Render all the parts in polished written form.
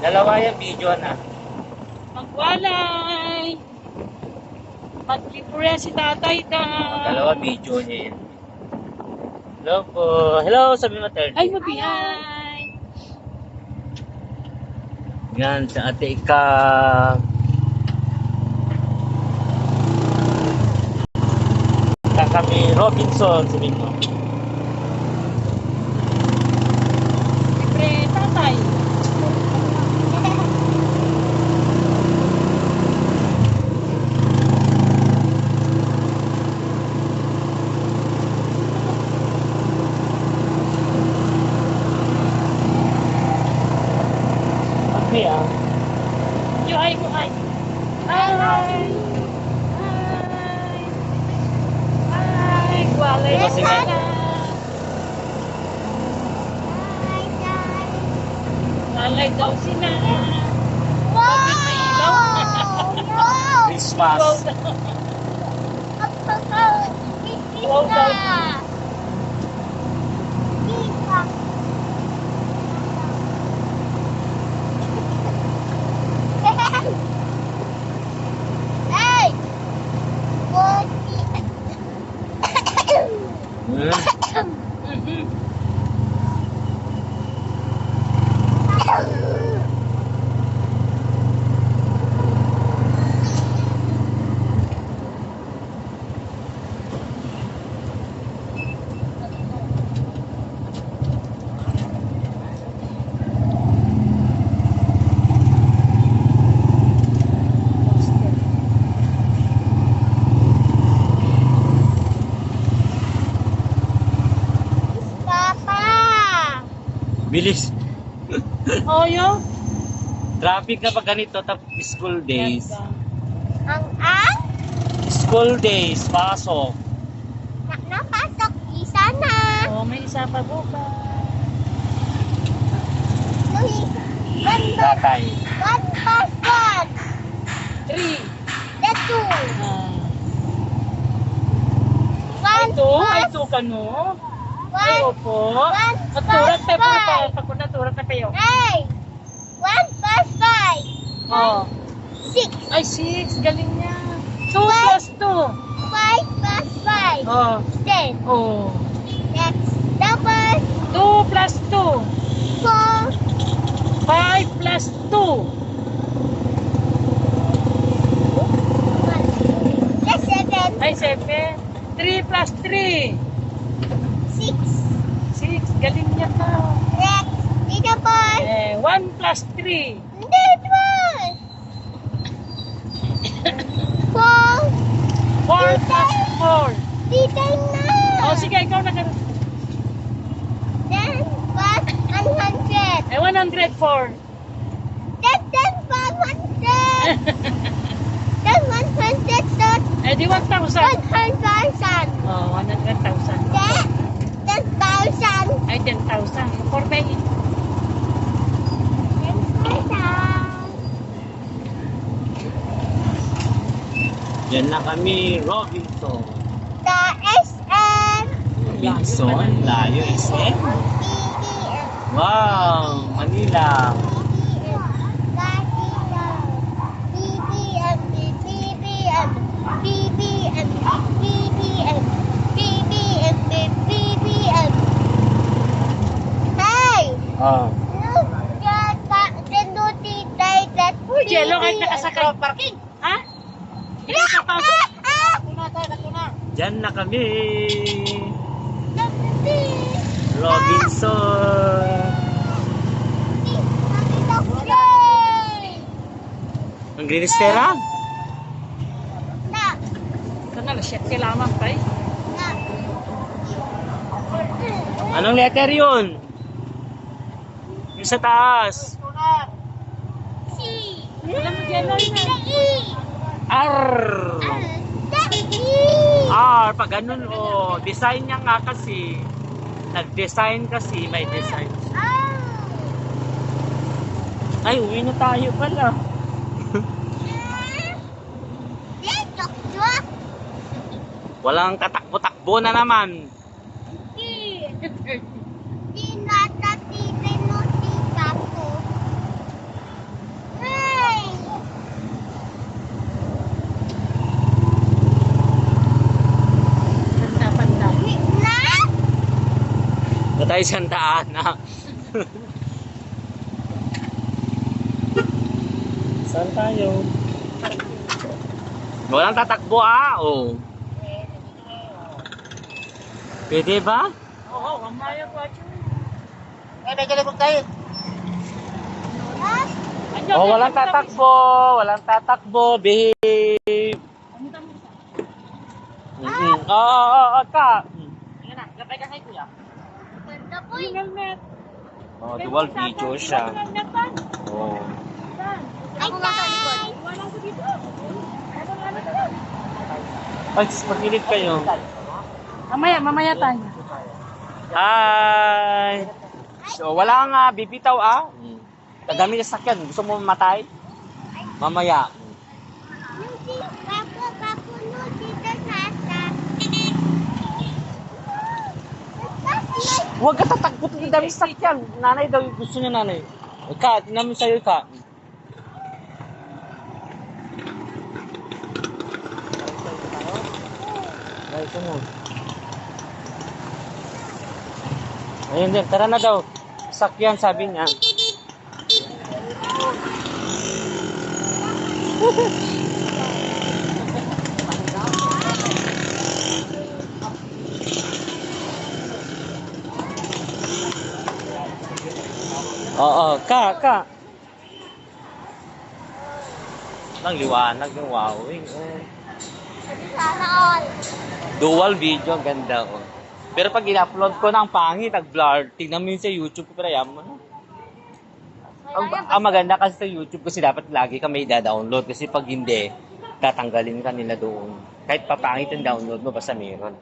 Dalawa yung video na. Magwalay. Maglipure si tatay daw. Dalawa video niya yun. Hello po. Hello, sabi mo 30. Ay, mabihay. Yan, sa ate Ika. Kami Robinson, sabi mo. Libre tatay. Okay ah. Yo, ay ko, ay. Ay. Ay, gwalay na Kasi sila. nga- Gwalay daw sila. Christmas. Wow daw. Hey! Hmm. Papa! Bilis. Oh, yo. Traffic na pag ganito tapos school days. Ang School days, pasok. napasok isa na. Oh, may isa pa buka. Tatay. One plus one. 3. The two. One Ito, ay plus ito ka no? Ay, one. opo. One Naturat plus tayo po pa. five. Pag naturat na kayo. Hey! One plus five. Oh. Six. Ay, 6. Galing niya. 2 plus 2. Five plus five. Oh. Ten. Oh. Next. Double. 2 plus 2. Four. 5 plus 2. Next. Seven. Ay, 7. 3 plus 3. Six. 6. Galing niya ka. Next. Dito boy. 1 plus 3. Hindi boy. Four. 4 plus 4. Dito na. Oh, sige, ikaw na ka. Then plus 100. 104. Then 100. Then 100. Di 1,000. 100,000. Oh, 100,000. Then 10,000. Ay, 10,000. 4 by 8. 10,000. Yan na kami, Robinson. The SM. Robinson, layo SM. BBM. Wow, Manila. Oh. Jello, kahit nakasakay. Parking. Ha? Hindi ka pasok. Diyan na kami. Robinson. Ang Grinistera? Ito na, 7 lamang pa eh. Anong letter yun? Yung sa taas. Alam mo, Jello, yun R. Pag ganun, oh. Design niya nga kasi. Nag-design kasi, may design. Ay, uwi na tayo pala. Walang katakbo-takbo na naman. Sa isang daan na. Saan tayo? Walang tatakbo oh. Pwede ba? Oo, mamaya po at yun. May kalibog tayo. Oh, walang tatakbo. Walang tatakbo. Behave. Oo, ka. Ayan na, gabay ka kay kuya. Ganda po Yung helmet. Oh, dual video siya. Helmet pa. Oh. Saan? Ako nga sa likod. Iwanan ko dito. Ano na? Ay, pagilid kayo. Mamaya tayo. Hi! So, wala nga bibitaw Tagami na sakyan. Gusto mo mamatay? Mamaya. Yung si Papo no, dito sa atas. Huwag ka tatakbo. Ang dami sakyan. Nanay daw. Gusto niya nanay. Ika, tingnan mo sa'yo, Ika. Ay, mo. Ayun din, tara na daw. Sakyan, sabi niya. Oo, ka. Nang liwanag ng wowing. Sana all. Dual video, ang ganda ko. Pero pag in-upload ko ng pangit, nag-blur, tignan mo yun sa YouTube ko, pero yaman mo. Ang maganda kasi sa YouTube kasi dapat lagi ka may da-download kasi pag hindi, tatanggalin ka nila doon. Kahit papangit yung download mo, basta meron.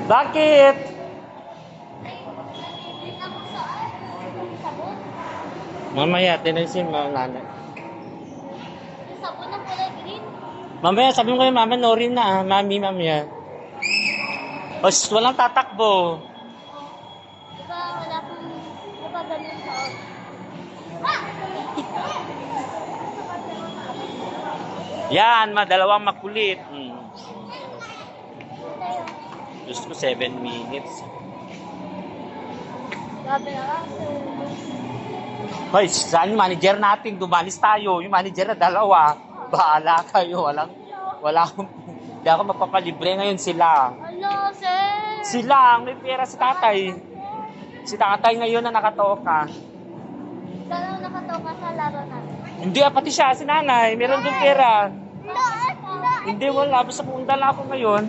Bakit? Mamaya, tinasin mo, nanay. Yung sabon ng kulay green. Mamaya, sabi mo kayo, mama, norin na, mami, mamaya. O, walang tatakbo. Diba wala pong, diba ganun sa Yan, dalawang makulit. Diyos ko, 7 minutes. Grabe na lang. Hoy, saan yung manager natin? Dumalis tayo. Yung manager na dalawa. Bahala kayo. Wala akong, hindi ako mapapalibre ngayon sila. Hello, sir. Sila, ang may pera si tatay. Si tatay ngayon na nakatoka. Dalaw nakatoka sa laro natin. Hindi, pati siya, si nanay. Meron din pera. No. Hindi, wala. Basta pumunta lang ako ngayon.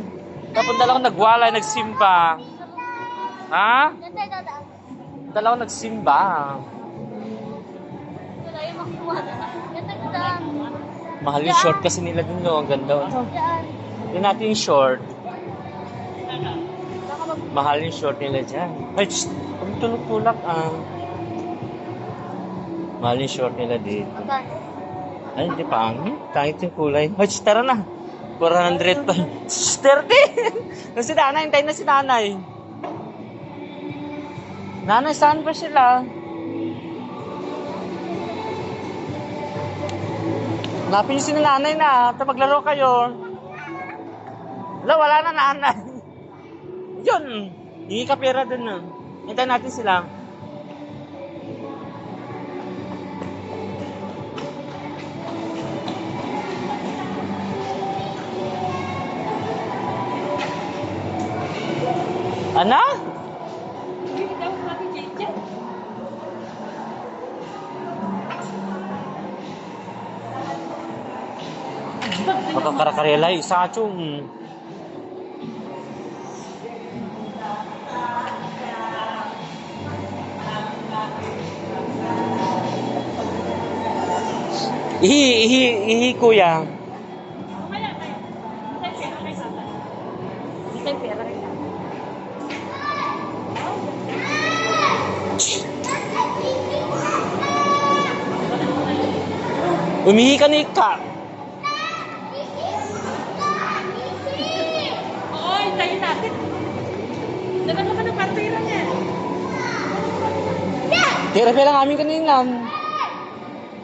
Napunta lang ako nagwala, nagsimba. Ha? Yan tayo dadaan. Punta lang ako nagsimba. Wala yung makuha na. Yan tayo dadaan. Mahal yung short kasi nila dun, no? Ang ganda. Yan. Hindi natin yung short. Mahal yung short nila dyan. Ay, huwag tulog-tulak, Mahal yung short nila dito. Ay, hindi pa angin. Tangit yung kulay. Ay, tara na. 400 pa. 30! Nung si nanay, hintayin na si nanay. Nanay, saan ba sila? Hanapin niyo si nanay na. Ito, maglaro kayo. Wala na nanay. Yun. Hingi ka pera dun na. Hintayin natin sila. Ana? Makakarakarela, isa chung. Ihi, kuya. Umihi ka ni Ika. Oo, hintayin natin. Dagano ka ng partira niya. Tira lang amin kanina.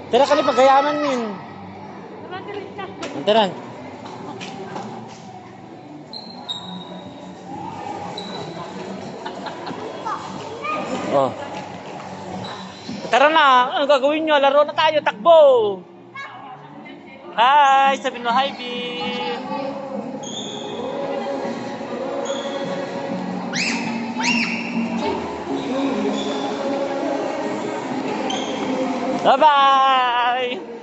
Tira ka ni pagayaman min. Naman ka rin. Tara. Oh. Tara na. Ano gagawin nyo? Laro na tayo. Takbo. Hi. Sabihin mo hi, B. Bye-bye.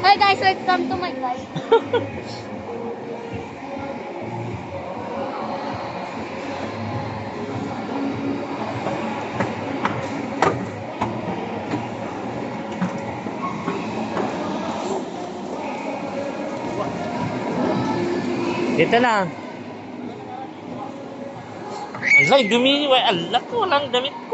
Hi guys, welcome to my guys. Dito na. Alay, dumi. Alak ko. Walang damit.